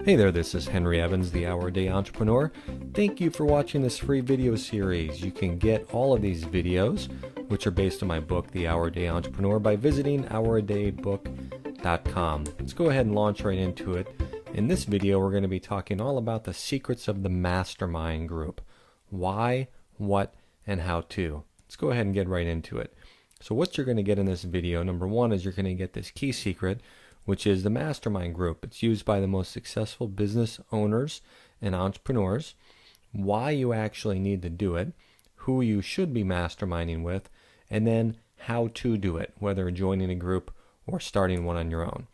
Hey there, this is Henry Evans, the Hour a Day Entrepreneur. Thank you for watching this free video series. You can get all of these videos, which are based on my book, The Hour a Day Entrepreneur, by visiting houradaybook.com. Let's go ahead and launch right into it. In this video, we're going to be talking all about the secrets of the Mastermind Group. Why, what, and how to. Let's go ahead and get right into it. So what you're going to get in this video, number one, is you're going to get this key secret, which is the Mastermind Group. It's used by the most successful business owners and entrepreneurs, why you actually need to do it, who you should be masterminding with, and then how to do it, whether joining a group or starting one on your own.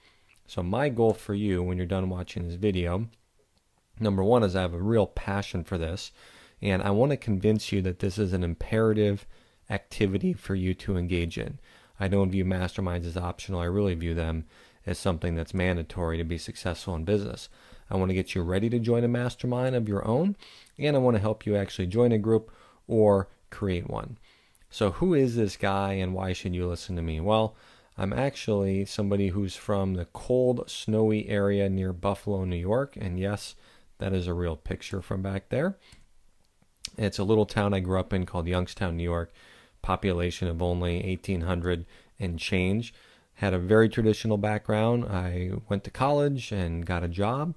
So my goal for you when you're done watching this video, number one, is I have a real passion for this, and I want to convince you that this is an imperative activity for you to engage in. I don't view masterminds as optional. I really view them as something that's mandatory to be successful in business. I want to get you ready to join a mastermind of your own, and I want to help you actually join a group or create one. So who is this guy and why should you listen to me? Well, I'm actually somebody who's from the cold, snowy area near Buffalo, New York, and yes, that is a real picture from back there. It's a little town I grew up in called Youngstown, New York, population of only 1,800 and change. Had a very traditional background. I went to college and got a job,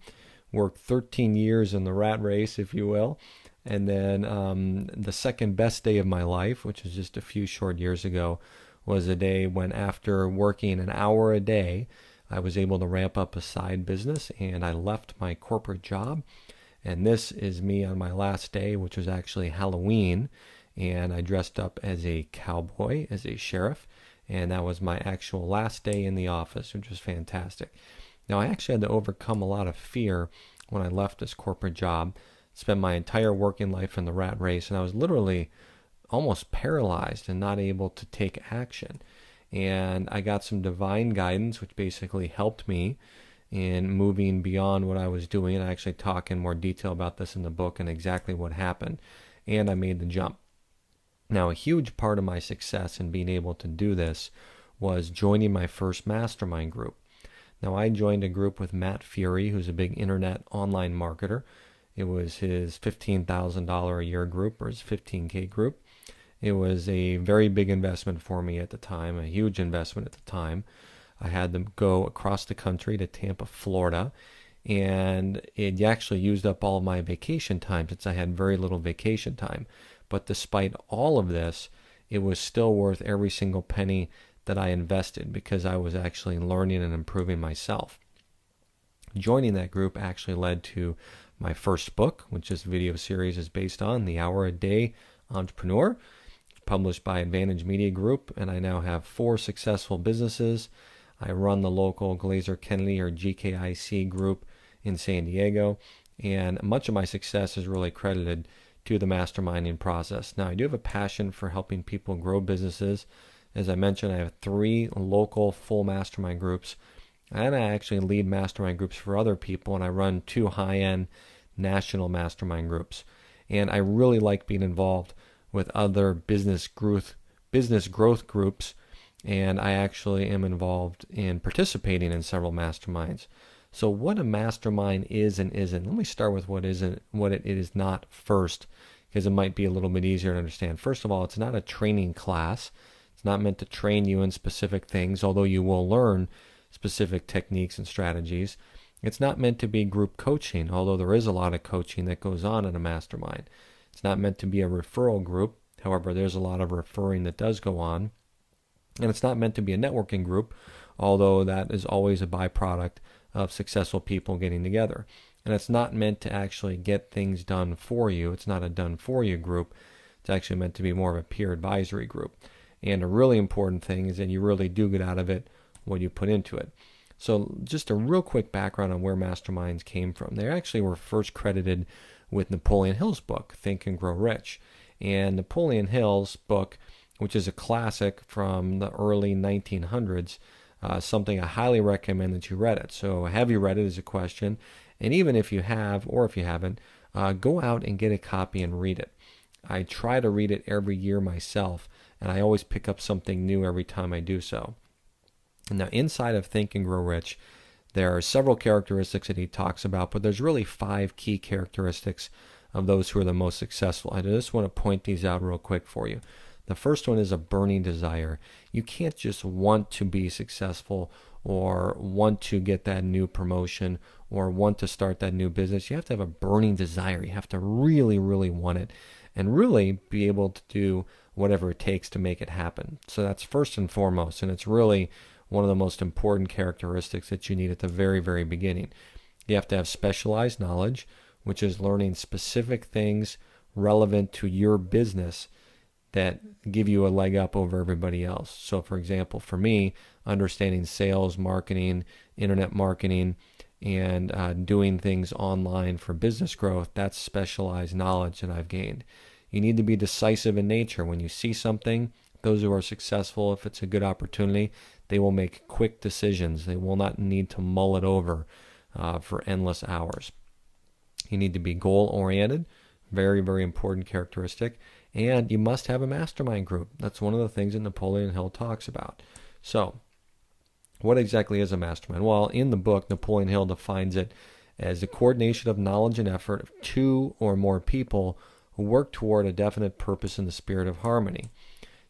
worked 13 years in the rat race, if you will. And then the second best day of my life, which was just a few short years ago, was a day when after working an hour a day, I was able to ramp up a side business and I left my corporate job. And this is me on my last day, which was actually Halloween. And I dressed up as a cowboy, as a sheriff. And that was my actual last day in the office, which was fantastic. Now, I actually had to overcome a lot of fear when I left this corporate job, spent my entire working life in the rat race, and I was literally almost paralyzed and not able to take action. And I got some divine guidance, which basically helped me in moving beyond what I was doing. And I actually talk in more detail about this in the book and exactly what happened. And I made the jump. Now, a huge part of my success in being able to do this was joining my first mastermind group. Now, I joined a group with Matt Fury, who's a big internet online marketer. It was his $15,000 a year group, or his 15K group. It was a very big investment for me at the time, a huge investment at the time. I had to go across the country to Tampa, Florida, and it actually used up all of my vacation time since I had very little vacation time. But despite all of this, it was still worth every single penny that I invested because I was actually learning and improving myself. Joining that group actually led to my first book, which this video series is based on, The Hour a Day Entrepreneur, published by Advantage Media Group, and I now have 4 successful businesses. I run the local Glazer Kennedy or GKIC group in San Diego, and much of my success is really credited to the masterminding process. Now, I do have a passion for helping people grow businesses. As I mentioned, I have 3 local full mastermind groups, and I actually lead mastermind groups for other people, and I run 2 high-end national mastermind groups. And I really like being involved with other business growth groups, and I actually am involved in participating in several masterminds. So what a mastermind is and isn't. Let me start with what it is not first, because it might be a little bit easier to understand. First of all, it's not a training class. It's not meant to train you in specific things, although you will learn specific techniques and strategies. It's not meant to be group coaching, although there is a lot of coaching that goes on in a mastermind. It's not meant to be a referral group. However, there's a lot of referring that does go on. And it's not meant to be a networking group, although that is always a byproduct of successful people getting together. And it's not meant to actually get things done for you. It's not a done for you group. It's actually meant to be more of a peer advisory group. And a really important thing is that you really do get out of it what you put into it. So just a real quick background on where masterminds came from. They actually were first credited with Napoleon Hill's book, Think and Grow Rich. And Napoleon Hill's book, which is a classic from the early 1900s, something I highly recommend that you read it. So have you read it is a question. And even if you have, or if you haven't, go out and get a copy and read it. I try to read it every year myself, and I always pick up something new every time I do so. Now, inside of Think and Grow Rich, There are several characteristics that he talks about, but there's really 5 key characteristics of those who are the most successful. I just want to point these out real quick for you. The first one is a burning desire. You can't just want to be successful or want to get that new promotion or want to start that new business. You have to have a burning desire. You have to really, really want it and really be able to do whatever it takes to make it happen. So that's first and foremost, and it's really one of the most important characteristics that you need at the very, very beginning. You have to have specialized knowledge, which is learning specific things relevant to your business that give you a leg up over everybody else. So for example, for me, understanding sales, marketing, internet marketing, and doing things online for business growth, that's specialized knowledge that I've gained. You need to be decisive in nature. When you see something, those who are successful, if it's a good opportunity, they will make quick decisions. They will not need to mull it over for endless hours. You need to be goal-oriented, very, very important characteristic. And you must have a mastermind group. That's one of the things that Napoleon Hill talks about. So, what exactly is a mastermind? Well, in the book, Napoleon Hill defines it as the coordination of knowledge and effort of 2 or more people who work toward a definite purpose in the spirit of harmony.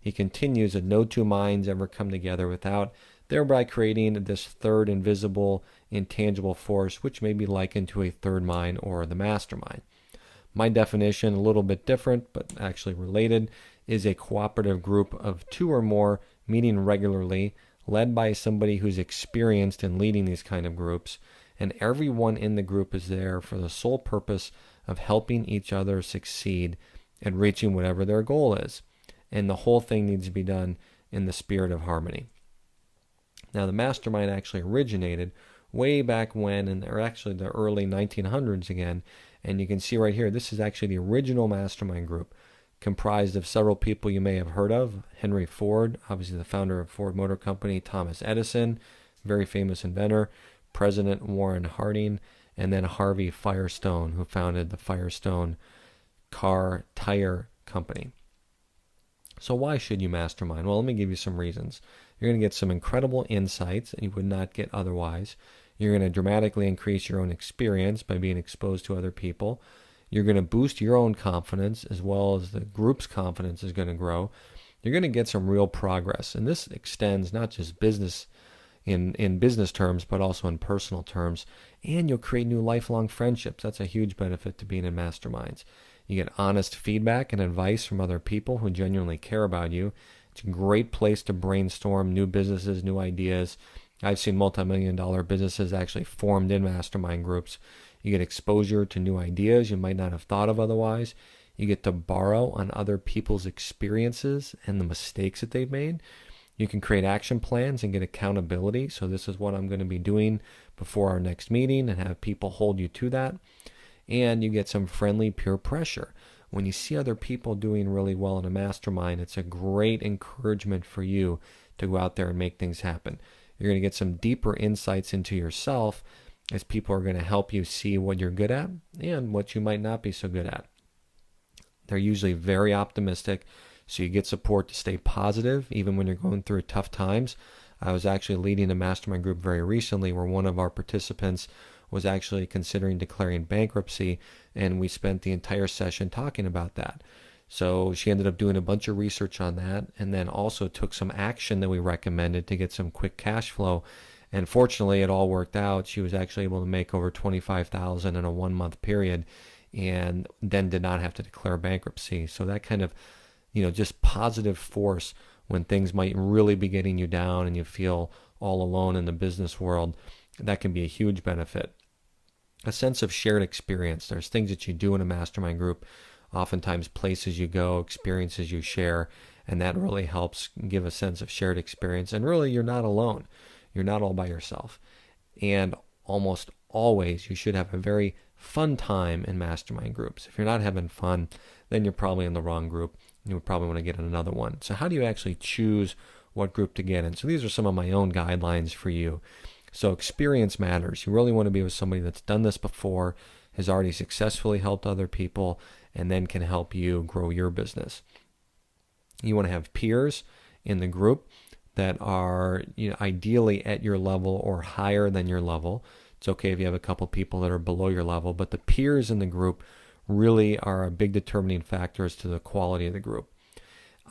He continues that no 2 minds ever come together without thereby creating this third invisible, intangible force, which may be likened to a third mind or the mastermind. My definition, a little bit different, but actually related, is a cooperative group of 2 or more meeting regularly, led by somebody who's experienced in leading these kind of groups, and everyone in the group is there for the sole purpose of helping each other succeed at reaching whatever their goal is. And the whole thing needs to be done in the spirit of harmony. Now, the mastermind actually originated way back when, and they're actually the early 1900s again. And you can see right here, this is actually the original mastermind group, comprised of several people you may have heard of. Henry Ford, obviously the founder of Ford Motor Company, Thomas Edison, very famous inventor, President Warren Harding, and then Harvey Firestone, who founded the Firestone car tire company. So why should you mastermind? Well, let me give you some reasons. You're going to get some incredible insights that you would not get otherwise. You're going to dramatically increase your own experience by being exposed to other people. You're going to boost your own confidence as well as the group's confidence is going to grow. You're going to get some real progress. And this extends not just business in business terms, but also in personal terms. And you'll create new lifelong friendships. That's a huge benefit to being in masterminds. You get honest feedback and advice from other people who genuinely care about you. It's a great place to brainstorm new businesses, new ideas. I've seen multi-million-dollar businesses actually formed in mastermind groups. You get exposure to new ideas you might not have thought of otherwise. You get to borrow on other people's experiences and the mistakes that they've made. You can create action plans and get accountability. So this is what I'm going to be doing before our next meeting, and have people hold you to that. And you get some friendly peer pressure. When you see other people doing really well in a mastermind, it's a great encouragement for you to go out there and make things happen. You're going to get some deeper insights into yourself as people are going to help you see what you're good at and what you might not be so good at. They're usually very optimistic, so you get support to stay positive even when you're going through tough times. I was actually leading a mastermind group very recently where one of our participants was actually considering declaring bankruptcy, and we spent the entire session talking about that. So she ended up doing a bunch of research on that, and then also took some action that we recommended to get some quick cash flow. And fortunately, it all worked out. She was actually able to make over $25,000 in a 1-month period, and then did not have to declare bankruptcy. So that kind of, just positive force when things might really be getting you down and you feel all alone in the business world, that can be a huge benefit. A sense of shared experience. There's things that you do in a mastermind group, oftentimes places you go, experiences you share, and that really helps give a sense of shared experience. And really, you're not alone. You're not all by yourself. And almost always, you should have a very fun time in mastermind groups. If you're not having fun, then you're probably in the wrong group. You would probably want to get in another one. So how do you actually choose what group to get in? So these are some of my own guidelines for you. So experience matters. You really want to be with somebody that's done this before, has already successfully helped other people, and then can help you grow your business. You want to have peers in the group that are ideally at your level or higher than your level. It's okay if you have a couple people that are below your level, but the peers in the group really are a big determining factor as to the quality of the group.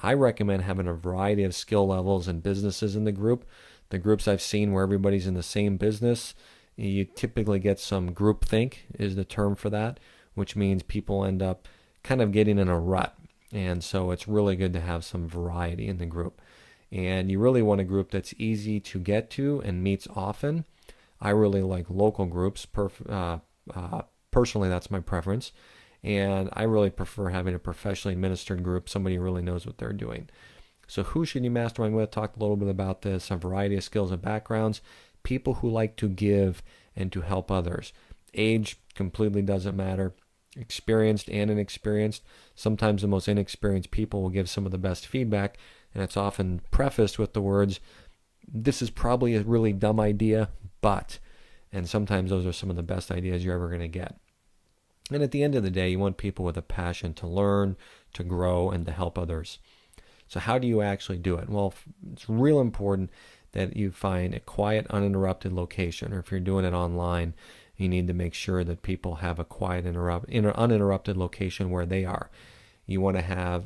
I recommend having a variety of skill levels and businesses in the group. The groups I've seen where everybody's in the same business, you typically get some groupthink is the term for that, which means people end up kind of getting in a rut. And so it's really good to have some variety in the group. And you really want a group that's easy to get to and meets often. I really like local groups. Personally, that's my preference. And I really prefer having a professionally administered group, somebody who really knows what they're doing. So who should you mastermind with? Talked a little bit about this, a variety of skills and backgrounds, people who like to give and to help others. Age completely doesn't matter. Experienced and inexperienced. Sometimes the most inexperienced people will give some of the best feedback, and it's often prefaced with the words, this is probably a really dumb idea, but, and sometimes those are some of the best ideas you're ever going to get. And at the end of the day, you want people with a passion to learn, to grow, and to help others. So how do you actually do it? Well, it's real important that you find a quiet, uninterrupted location, or if you're doing it online, you need to make sure that people have a quiet, uninterrupted location where they are. You want to have,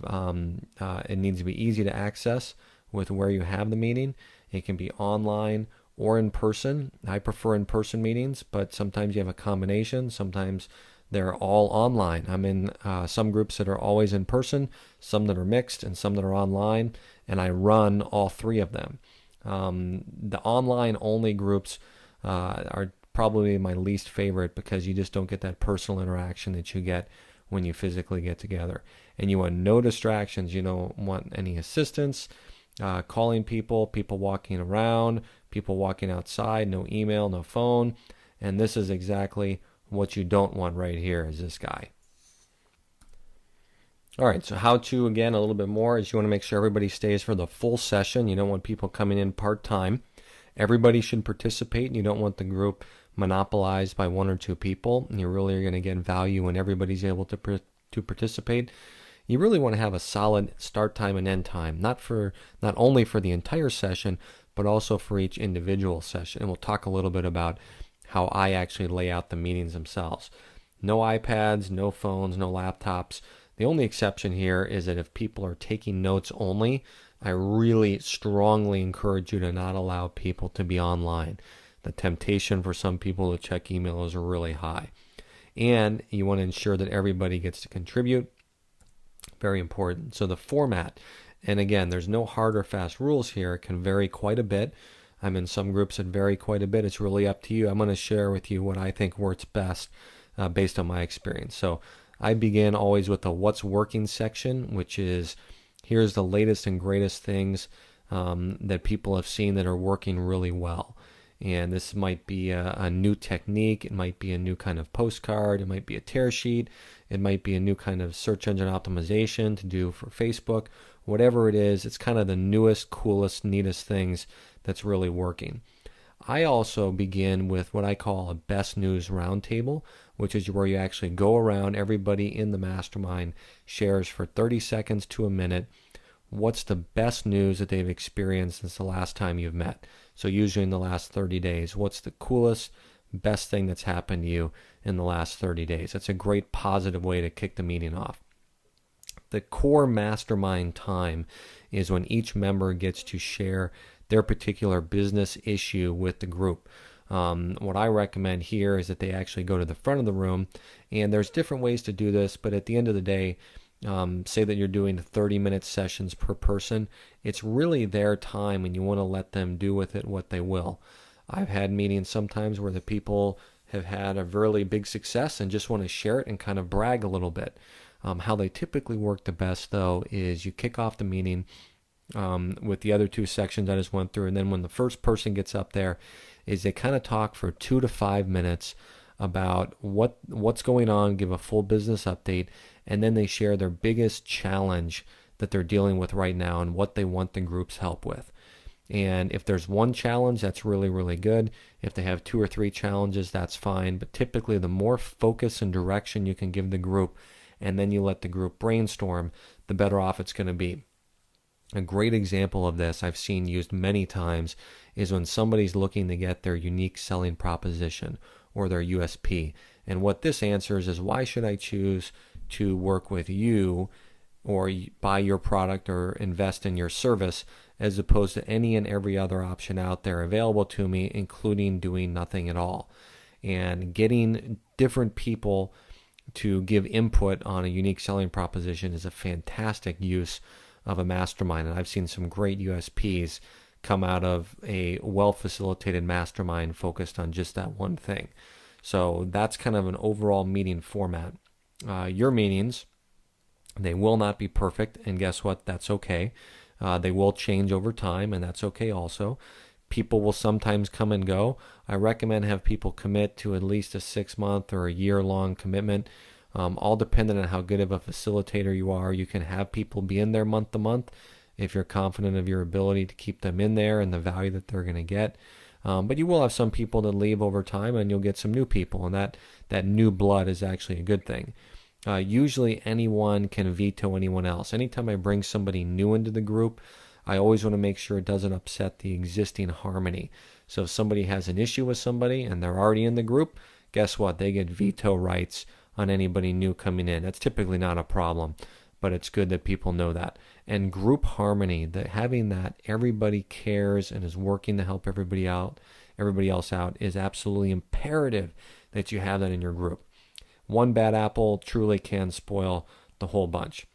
it needs to be easy to access with where you have the meeting. It can be online or in person. I prefer in-person meetings, but sometimes you have a combination. Sometimes they're all online. I'm in some groups that are always in person, some that are mixed, and some that are online, and I run all three of them. The online-only groups are probably my least favorite because you just don't get that personal interaction that you get when you physically get together. And you want no distractions. You don't want any assistance, calling people walking around, people walking outside, no email, no phone. And this is exactly what you don't want right here is this guy. All right, so how to, again, a little bit more is you want to make sure everybody stays for the full session. You don't want people coming in part-time. Everybody should participate, and you don't want the group monopolized by one or two people. You really are going to get value when everybody's able to participate. You really want to have a solid start time and end time, not only for the entire session, but also for each individual session. And we'll talk a little bit about how I actually lay out the meetings themselves. No iPads, no phones, no laptops. The only exception here is that if people are taking notes only, I really strongly encourage you to not allow people to be online. The temptation for some people to check email is really high. And you want to ensure that everybody gets to contribute. Very important. So the format, and again, there's no hard or fast rules here. It can vary quite a bit. I'm in some groups that vary quite a bit. It's really up to you. I'm going to share with you what I think works best based on my experience. So I begin always with the what's working section, which is here's the latest and greatest things that people have seen that are working really well. And this might be a new technique. It might be a new kind of postcard. It might be a tear sheet. It might be a new kind of search engine optimization to do for Facebook. Whatever it is, it's kind of the newest, coolest, neatest things that's really working. I also begin with what I call a best news roundtable, which is where you actually go around, everybody in the mastermind shares for 30 seconds to a minute what's the best news that they've experienced since the last time you've met. So usually in the last 30 days, what's the coolest, best thing that's happened to you in the last 30 days? That's a great positive way to kick the meeting off. The core mastermind time is when each member gets to share their particular business issue with the group. What I recommend here is that they actually go to the front of the room, and there's different ways to do this, but at the end of the day, say that you're doing 30-minute sessions per person, it's really their time, and you want to let them do with it what they will. I've had meetings sometimes where the people have had a really big success and just want to share it and kind of brag a little bit. How they typically work the best, though, is you kick off the meeting with the other two sections I just went through, and then when the first person gets up there, is they kind of talk for 2 to 5 minutes about what's going on, give a full business update, and then they share their biggest challenge that they're dealing with right now and what they want the group's help with. And if there's one challenge, that's really, really good. If they have 2 or 3 challenges, that's fine. But typically, the more focus and direction you can give the group, and then you let the group brainstorm, the better off it's going to be. A great example of this I've seen used many times is when somebody's looking to get their unique selling proposition or their USP. And what this answers is, why should I choose to work with you or buy your product or invest in your service as opposed to any and every other option out there available to me, including doing nothing at all? And getting different people to give input on a unique selling proposition is a fantastic use of a mastermind. And I've seen some great USPs come out of a well-facilitated mastermind focused on just that one thing. So that's kind of an overall meeting format. Your meetings, they will not be perfect, and guess what? That's okay. They will change over time, and that's okay also. People will sometimes come and go. I recommend have people commit to at least a 6-month or a year-long commitment, all dependent on how good of a facilitator you are. You can have people be in there month to month if you're confident of your ability to keep them in there and the value that they're going to get. But you will have some people that leave over time, and you'll get some new people, and that new blood is actually a good thing. Usually anyone can veto anyone else. Anytime I bring somebody new into the group, I always want to make sure it doesn't upset the existing harmony. So if somebody has an issue with somebody and they're already in the group, guess what? They get veto rights on anybody new coming in. That's typically not a problem, but it's good that people know that. And group harmony, that having that everybody cares and is working to help everybody else out, is absolutely imperative that you have that in your group. One bad apple truly can spoil the whole bunch.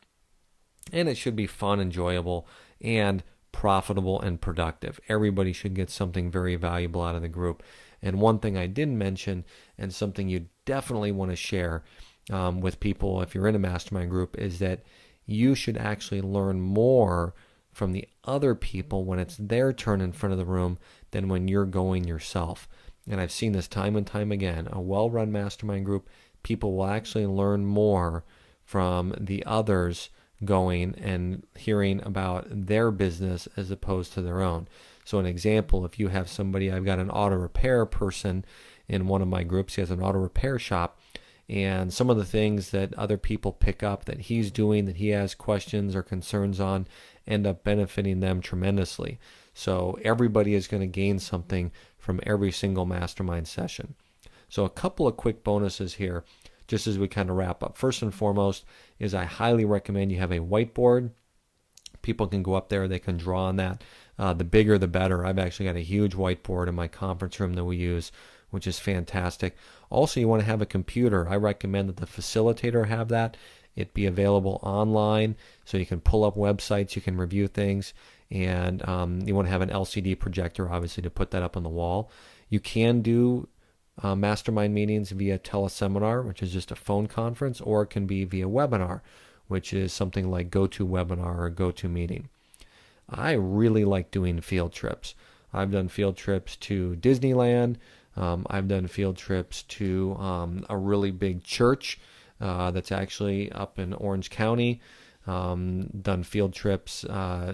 And it should be fun, enjoyable, and profitable and productive. Everybody should get something very valuable out of the group. And one thing I didn't mention, and something you definitely want to share with people if you're in a mastermind group, is that you should actually learn more from the other people when it's their turn in front of the room than when you're going yourself. And I've seen this time and time again. A well-run mastermind group, people will actually learn more from the others going and hearing about their business as opposed to their own. So an example, if you have somebody, I've got an auto repair person in one of my groups. He has an auto repair shop, and some of the things that other people pick up that he's doing, that he has questions or concerns on, end up benefiting them tremendously. So everybody is going to gain something from every single mastermind session. So a couple of quick bonuses here, just as we kind of wrap up. First and foremost is I highly recommend you have a whiteboard. People can go up there, they can draw on that. The bigger the better. I've actually got a huge whiteboard in my conference room that we use, which is fantastic. Also, you want to have a computer. I recommend that the facilitator have that. It be available online so you can pull up websites, you can review things, and you want to have an LCD projector, obviously, to put that up on the wall. You can do mastermind meetings via teleseminar, which is just a phone conference, or it can be via webinar, which is something like GoToWebinar or GoToMeeting. I really like doing field trips. I've done field trips to Disneyland. I've done field trips to a really big church that's actually up in Orange County. Done field trips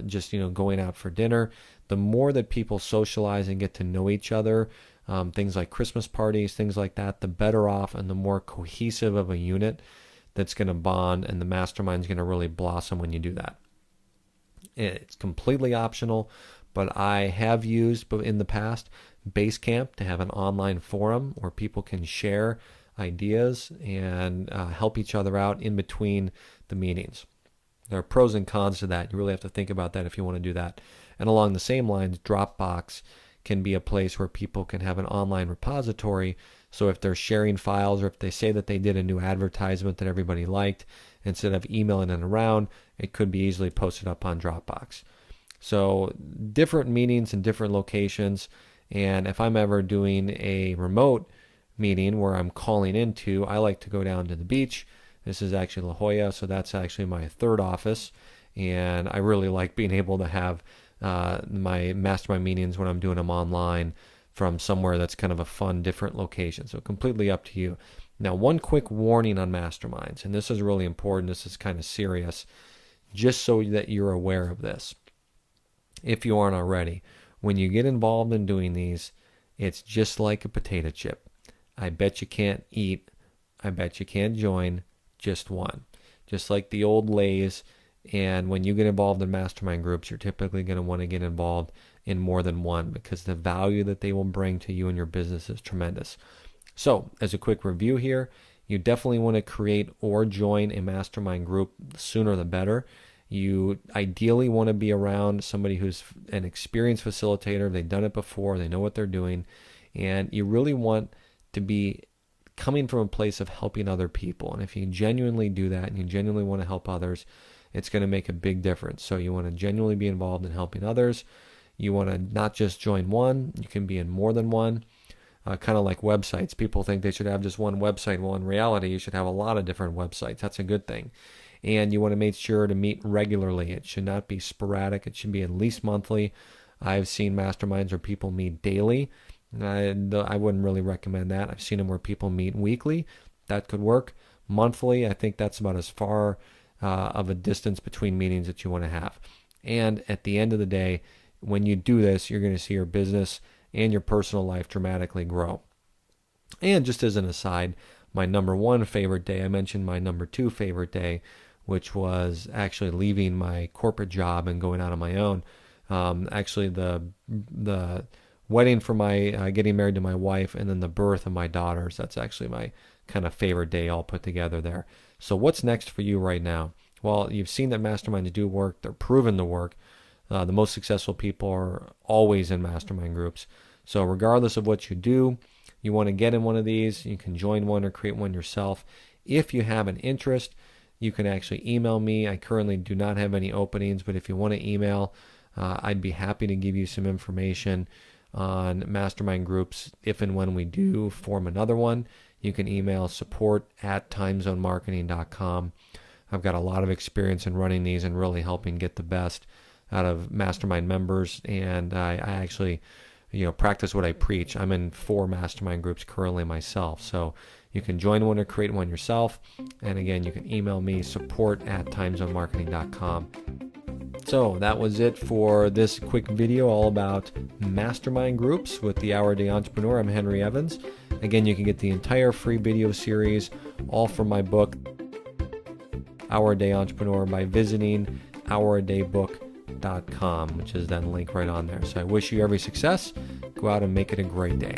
just going out for dinner. The more that people socialize and get to know each other, things like Christmas parties, things like that, the better off and the more cohesive of a unit that's going to bond, and the mastermind's going to really blossom when you do that. It's completely optional, but I have used in the past Basecamp to have an online forum where people can share ideas and help each other out in between the meetings. There are pros and cons to that. You really have to think about that if you want to do that. And along the same lines, Dropbox can be a place where people can have an online repository. So if they're sharing files, or if they say that they did a new advertisement that everybody liked, instead of emailing it around, it could be easily posted up on Dropbox. So different meetings in different locations. And if I'm ever doing a remote meeting where I'm calling into, I like to go down to the beach. This is actually La Jolla, so that's actually my third office. And I really like being able to have my mastermind meetings when I'm doing them online from somewhere that's kind of a fun, different location. So completely up to you. Now, one quick warning on masterminds, and this is really important. This is kind of serious, just so that you're aware of this. If you aren't already, when you get involved in doing these, it's just like a potato chip. I bet you can't eat. I bet you can't join just one. Just like the old Lay's And when you get involved in mastermind groups, you're typically going to want to get involved in more than one, because the value that they will bring to you and your business is tremendous. So, as a quick review here, you definitely want to create or join a mastermind group. The sooner the better. You ideally want to be around somebody who's an experienced facilitator. They've done it before. They know what they're doing. And you really want to be coming from a place of helping other people. And if you genuinely do that and you genuinely want to help others, it's going to make a big difference. So you want to genuinely be involved in helping others. You want to not just join one. You can be in more than one. Kind of like websites. People think they should have just one website. Well, in reality, you should have a lot of different websites. That's a good thing. And you want to make sure to meet regularly. It should not be sporadic. It should be at least monthly. I've seen masterminds where people meet daily. I wouldn't really recommend that. I've seen them where people meet weekly. That could work. Monthly, I think that's about as far of a distance between meetings that you want to have. And at the end of the day, when you do this, you're going to see your business and your personal life dramatically grow. And just as an aside, my number one favorite day, I mentioned my number two favorite day, which was actually leaving my corporate job and going out on my own. Actually, the wedding for my getting married to my wife, and then the birth of my daughters. That's actually my kind of favorite day all put together there. So what's next for you right now? Well, you've seen that masterminds do work. They're proven to work. The most successful people are always in mastermind groups. So regardless of what you do, you want to get in one of these. You can join one or create one yourself. If you have an interest, you can actually email me. I currently do not have any openings, but if you want to email, I'd be happy to give you some information on mastermind groups. If and when we do form another one, you can email support@timezonemarketing.com. I've got a lot of experience in running these and really helping get the best out of mastermind members, and I actually practice what I preach. I'm in 4 mastermind groups currently myself, so you can join one or create one yourself. And again, you can email me support@timezonemarketing.com. So that was it for this quick video all about mastermind groups with the Hour a Day Entrepreneur. I'm Henry Evans. Again, you can get the entire free video series, all from my book, Hour a Day Entrepreneur, by visiting houradaybook.com, which is that link right on there. So I wish you every success. Go out and make it a great day.